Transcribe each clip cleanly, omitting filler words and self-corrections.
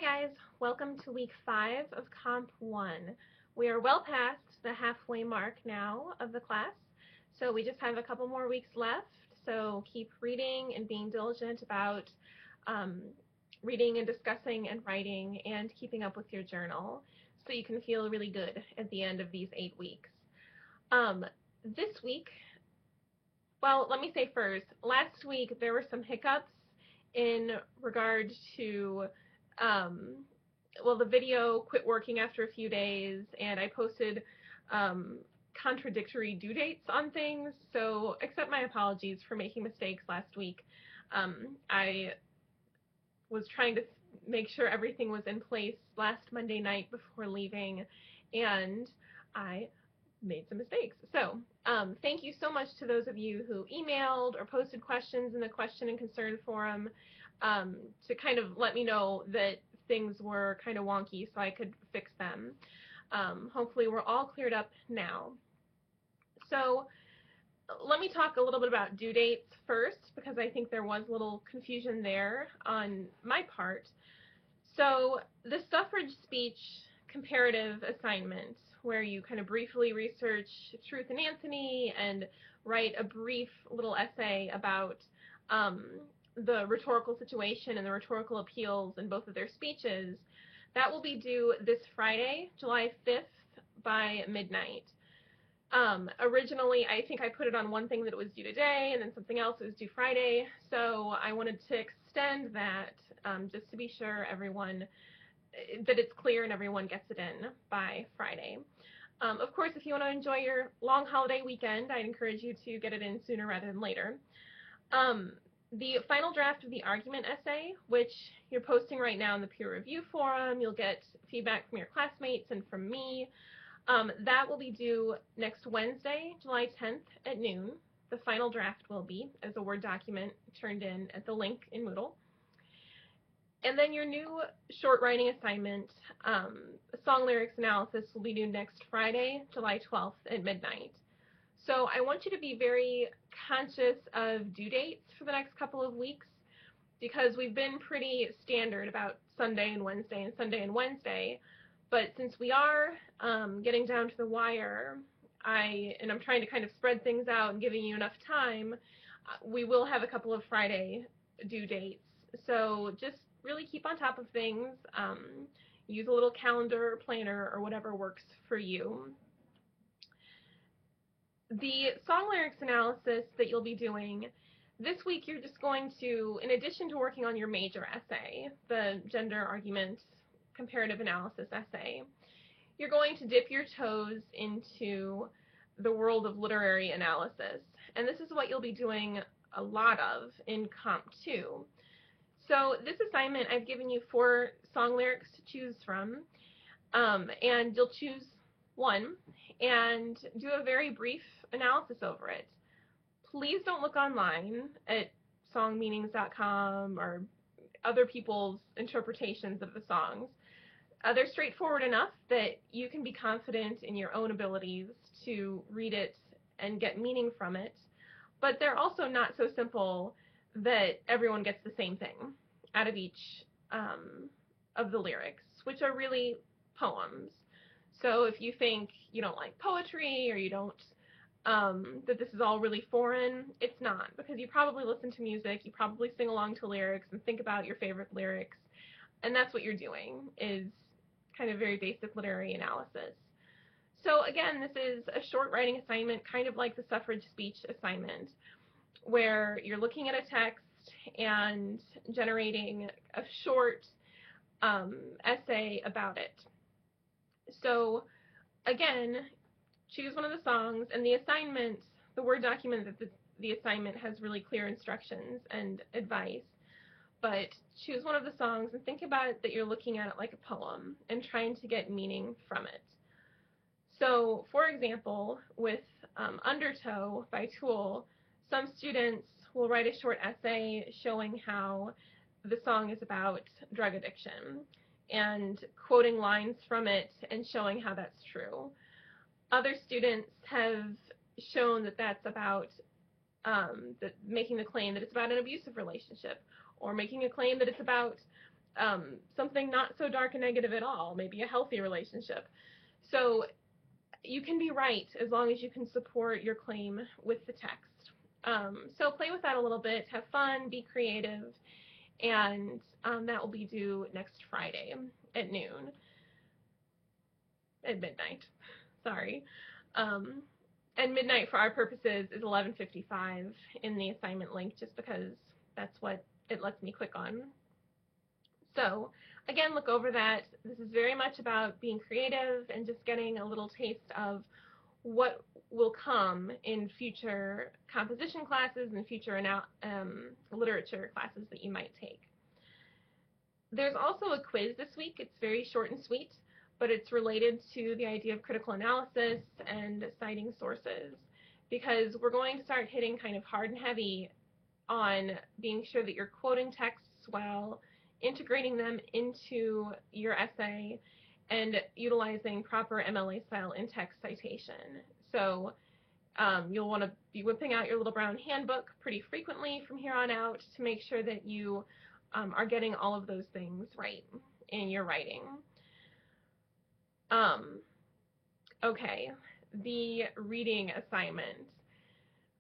guys, welcome to week 5 of Comp 1. We are well past the halfway mark now of the class, so we just have a couple more weeks left, so keep reading and being diligent about reading and discussing and writing and keeping up with your journal so you can feel really good at the end of these 8 weeks. This week, well, let me say first, last week there were some hiccups in regard to the video quit working after a few days, and I posted contradictory due dates on things, so accept my apologies for making mistakes last week. I was trying to make sure everything was in place last Monday night before leaving, and I made some mistakes. So thank you so much to those of you who emailed or posted questions in the question and concern forum to kind of let me know that things were kind of wonky so I could fix them. Hopefully we're all cleared up now. So let me talk a little bit about due dates first, because I think there was a little confusion there on my part. So the suffrage speech comparative assignment, where you kind of briefly research Truth and Anthony and write a brief little essay about the rhetorical situation and the rhetorical appeals in both of their speeches, that will be due this Friday, July 5th by midnight. Originally, I think I put it on one thing that it was due today, and then something else that was due Friday, so I wanted to extend that just to be sure everyone, that it's clear and everyone gets it in by Friday. Of course, if you want to enjoy your long holiday weekend, I'd encourage you to get it in sooner rather than later. The final draft of the argument essay, which you're posting right now in the peer review forum, you'll get feedback from your classmates and from me. That will be due next Wednesday, July 10th at noon. The final draft will be as a Word document turned in at the link in Moodle. And then your new short writing assignment, song lyrics analysis, will be due next Friday, July 12th at midnight. So I want you to be very conscious of due dates for the next couple of weeks, because we've been pretty standard about Sunday and Wednesday and Sunday and Wednesday. But since we are getting down to the wire, I'm trying to kind of spread things out and giving you enough time, we will have a couple of Friday due dates. So just really keep on top of things. Use a little calendar or planner or whatever works for you. The song lyrics analysis that you'll be doing this week, you're just going to, in addition to working on your major essay, the gender argument comparative analysis essay, you're going to dip your toes into the world of literary analysis. And this is what you'll be doing a lot of in Comp 2. So this assignment, I've given you 4 song lyrics to choose from, and you'll choose one and do a very brief analysis over it. Please don't look online at songmeanings.com or other people's interpretations of the songs. They're straightforward enough that you can be confident in your own abilities to read it and get meaning from it, but they're also not so simple that everyone gets the same thing out of each of the lyrics, which are really poems. So if you think you don't like poetry, or you don't, that this is all really foreign, it's not, because you probably listen to music, you probably sing along to lyrics and think about your favorite lyrics, and that's what you're doing, is kind of very basic literary analysis. So again, this is a short writing assignment, kind of like the suffrage speech assignment, where you're looking at a text and generating a short essay about it. So again, choose one of the songs, and the assignment, the Word document that the assignment has really clear instructions and advice, but choose one of the songs and think about it that you're looking at it like a poem and trying to get meaning from it. So for example, with Undertow by Tool, some students will write a short essay showing how the song is about drug addiction and quoting lines from it and showing how that's true. Other students have shown that that's about making the claim that it's about an abusive relationship, or making a claim that it's about something not so dark and negative at all, maybe a healthy relationship. So you can be right as long as you can support your claim with the text. So play with that a little bit, have fun, be creative, and that will be due next Friday at noon, at midnight. Sorry. And midnight for our purposes is 11:55 in the assignment link, just because that's what it lets me click on. So again, look over that. This is very much about being creative and just getting a little taste of what will come in future composition classes and future literature classes that you might take. There's also a quiz this week. It's very short and sweet, but it's related to the idea of critical analysis and citing sources, because we're going to start hitting kind of hard and heavy on being sure that you're quoting texts well, integrating them into your essay, and utilizing proper MLA style in-text citation. So you'll want to be whipping out your little brown handbook pretty frequently from here on out to make sure that you are getting all of those things right in your writing. Okay, the reading assignment.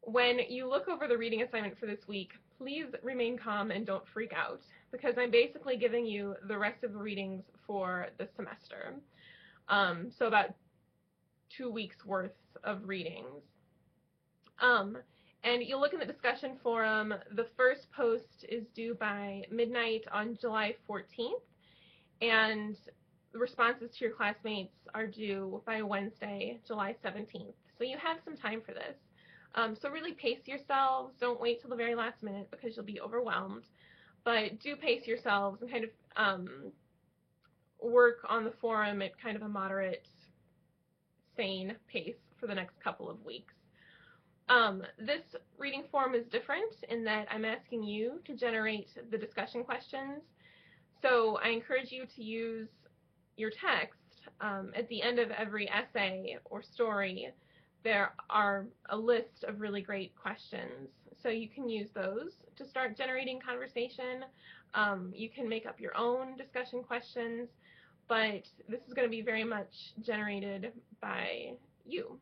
When you look over the reading assignment for this week, please remain calm and don't freak out, because I'm basically giving you the rest of the readings for the semester. So about 2 weeks worth of readings. And you'll look in the discussion forum. The first post is due by midnight on July 14th, and the responses to your classmates are due by Wednesday, July 17th. So you have some time for this. So really pace yourselves. Don't wait till the very last minute, because you'll be overwhelmed. But do pace yourselves and kind of work on the forum at kind of a moderate, sane pace for the next couple of weeks. This reading forum is different in that I'm asking you to generate the discussion questions. So I encourage you to use your text. At the end of every essay or story, there are a list of really great questions. So you can use those to start generating conversation. You can make up your own discussion questions, but this is going to be very much generated by you.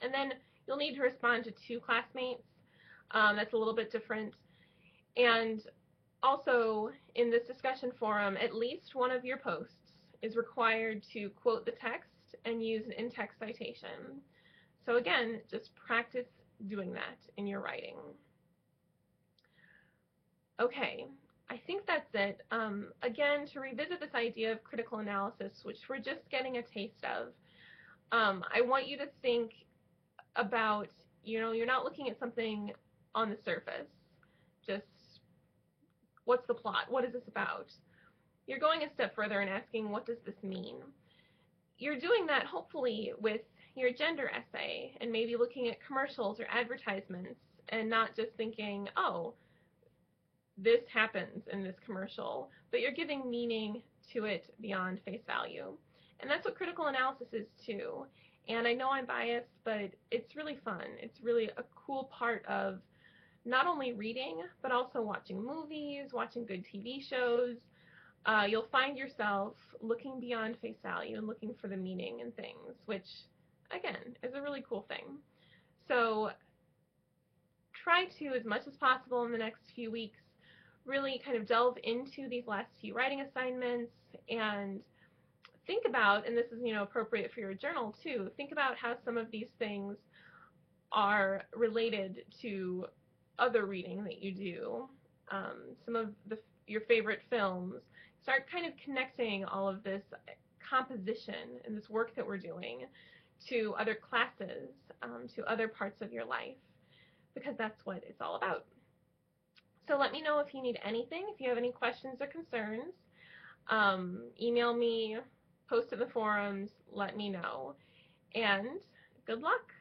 And then you'll need to respond to 2 classmates. That's a little bit different. And also, in this discussion forum, at least one of your posts is required to quote the text and use an in-text citation. So again, just practice doing that in your writing. Okay, I think that's it. Again, to revisit this idea of critical analysis, which we're just getting a taste of, I want you to think about, you're not looking at something on the surface, just what's the plot? What is this about? You're going a step further and asking, what does this mean? You're doing that hopefully with your gender essay and maybe looking at commercials or advertisements and not just thinking, oh, this happens in this commercial, but you're giving meaning to it beyond face value. And that's what critical analysis is too. And I know I'm biased, but it's really fun. It's really a cool part of not only reading, but also watching movies, watching good TV shows. You'll find yourself looking beyond face value and looking for the meaning in things, which, again, is a really cool thing. So try to, as much as possible in the next few weeks, really kind of delve into these last few writing assignments and think about, and this is, appropriate for your journal too, think about how some of these things are related to other reading that you do, some of your favorite films. Start kind of connecting all of this composition and this work that we're doing to other classes, to other parts of your life, because that's what it's all about. So let me know if you need anything, if you have any questions or concerns. Email me, post in the forums, let me know, and good luck.